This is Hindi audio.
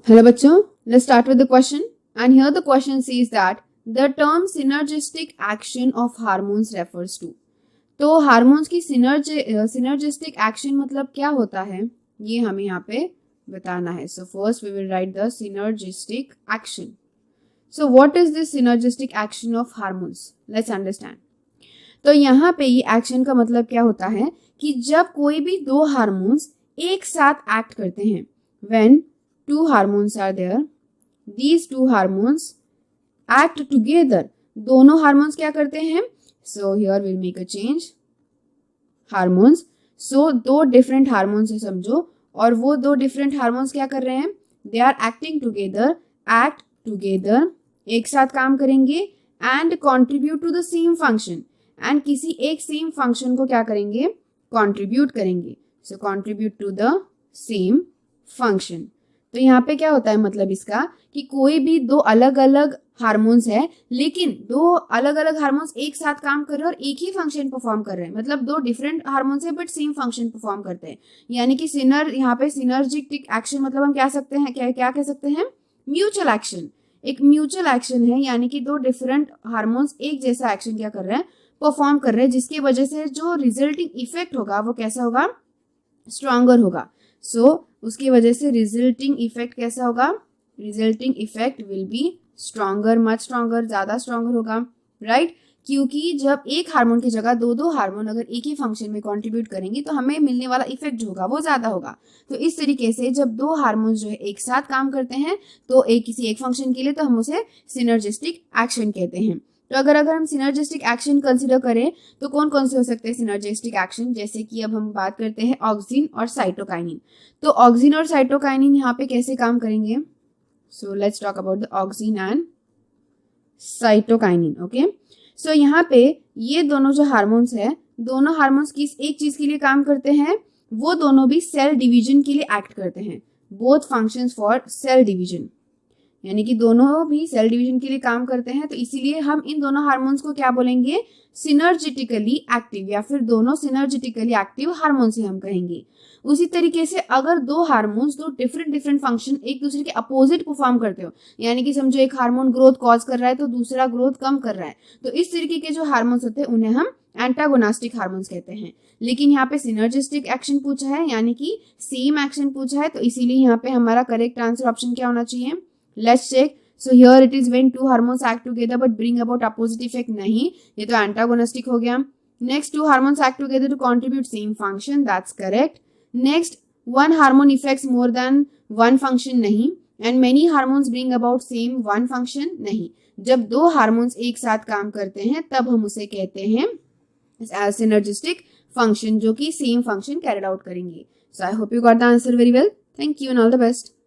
Hello बच्चों, let's start with the question. And here the question says that the term synergistic action of hormones refers to. तो हार्मोन्स की सिनर्जिस्टिक एक्शन मतलब क्या होता है, ये हमें यहाँ पे बताना है. So first we will write the synergistic action. So what is this synergistic action of hormones? Let's understand. तो यहाँ पे ये एक्शन का मतलब क्या होता है कि जब कोई भी दो हार्मोन्स एक साथ एक्ट करते हैं, when two hormones are there, these two hormones act together. दोनों हार्मोन्स क्या करते हैं? So here we'll make a change. Hormones. So दो डिफरेंट हार्मोन्स है समझो, और वो दो डिफरेंट हार्मोन्स क्या कर रहे हैं? They are acting together, act together, एक साथ काम करेंगे and contribute to the same function. and किसी एक सेम फंक्शन को क्या करेंगे? contribute करेंगे. So contribute to the same function. तो यहाँ पे क्या होता है मतलब इसका कि कोई भी दो अलग अलग हार्मोन्स है, लेकिन दो अलग अलग हार्मोन्स एक साथ काम कर रहे हैं और एक ही फंक्शन परफॉर्म कर रहे हैं. मतलब दो डिफरेंट हार्मोन्स है बट सेम फंक्शन परफॉर्म करते हैं. यानी कि यहाँ पे सिनर्जिटिक एक्शन मतलब हम क्या सकते हैं, क्या कह सकते हैं? Mutual action. एक म्यूचुअल एक्शन है, यानी कि दो डिफरेंट हार्मोन्स एक जैसा एक्शन क्या कर रहे हैं? परफॉर्म कर रहे हैं, जिसकी वजह से जो रिजल्टिंग इफेक्ट होगा वो कैसा होगा? स्ट्रॉन्गर होगा. सो उसकी वजह से रिजल्टिंग इफेक्ट कैसा होगा? Resulting effect will be stronger, much stronger, ज्यादा स्ट्रॉन्गर होगा, राइट? क्योंकि जब एक हार्मोन की जगह दो हार्मोन अगर एक ही फंक्शन में कंट्रीब्यूट करेंगे तो हमें मिलने वाला इफेक्ट जो होगा वो ज्यादा होगा. तो इस तरीके से जब दो हार्मोन जो है एक साथ काम करते हैं तो किसी एक फंक्शन के लिए, तो हम उसे सिनर्जिस्टिक एक्शन कहते हैं. तो अगर हम सिनर्जिस्टिक एक्शन कंसीडर करें तो कौन कौन से हो सकते हैं सिनर्जिस्टिक एक्शन? जैसे कि अब हम बात करते हैं ऑक्सिन और साइटोकाइनिन. तो ऑक्सिन और साइटोकाइनिन यहाँ पे कैसे काम करेंगे? So let's talk about the auxin and cytokinin. Okay, so यहाँ पे ये दोनों जो हार्मोन्स है, दोनों हार्मोन्स किस एक चीज के लिए काम करते हैं? वो दोनों भी सेल डिवीजन के लिए एक्ट करते हैं. Both functions for sale division, यानी कि दोनों भी सेल डिवीजन के लिए काम करते हैं. तो इसीलिए हम इन दोनों हार्मोन्स को क्या बोलेंगे? सिनर्जिटिकली एक्टिव, या फिर दोनों सिनर्जिटिकली एक्टिव हार्मोन्स ही हम कहेंगे. उसी तरीके से अगर दो हार्मोन्स दो डिफरेंट फंक्शन एक दूसरे के अपोजिट परफॉर्म करते हो, यानी कि समझो एक हार्मोन ग्रोथ कॉज कर रहा है तो दूसरा ग्रोथ कम कर रहा है, तो इस तरीके के जो हार्मोन्स होते हैं उन्हें हम एंटागोनास्टिक हार्मोन्स कहते हैं. लेकिन यहाँ पे सिनर्जिस्टिक एक्शन पूछा है, यानी कि सेम एक्शन पूछा है, तो इसीलिए यहाँ पे हमारा करेक्ट आंसर ऑप्शन क्या होना चाहिए? Let's check. So here it is when two hormones act together but bring about opposite effect. नहीं, ये तो antagonistic हो गया. Next, two hormones act together to contribute same function. That's correct. Next, one hormone affects more than one function. नहीं. And many hormones bring about same one function. नहीं. जब दो hormones एक साथ काम करते हैं तब हम उसे कहते हैं synergistic function, जो कि same function carried out करेंगे. So I hope you got the answer very well. Thank you and all the best.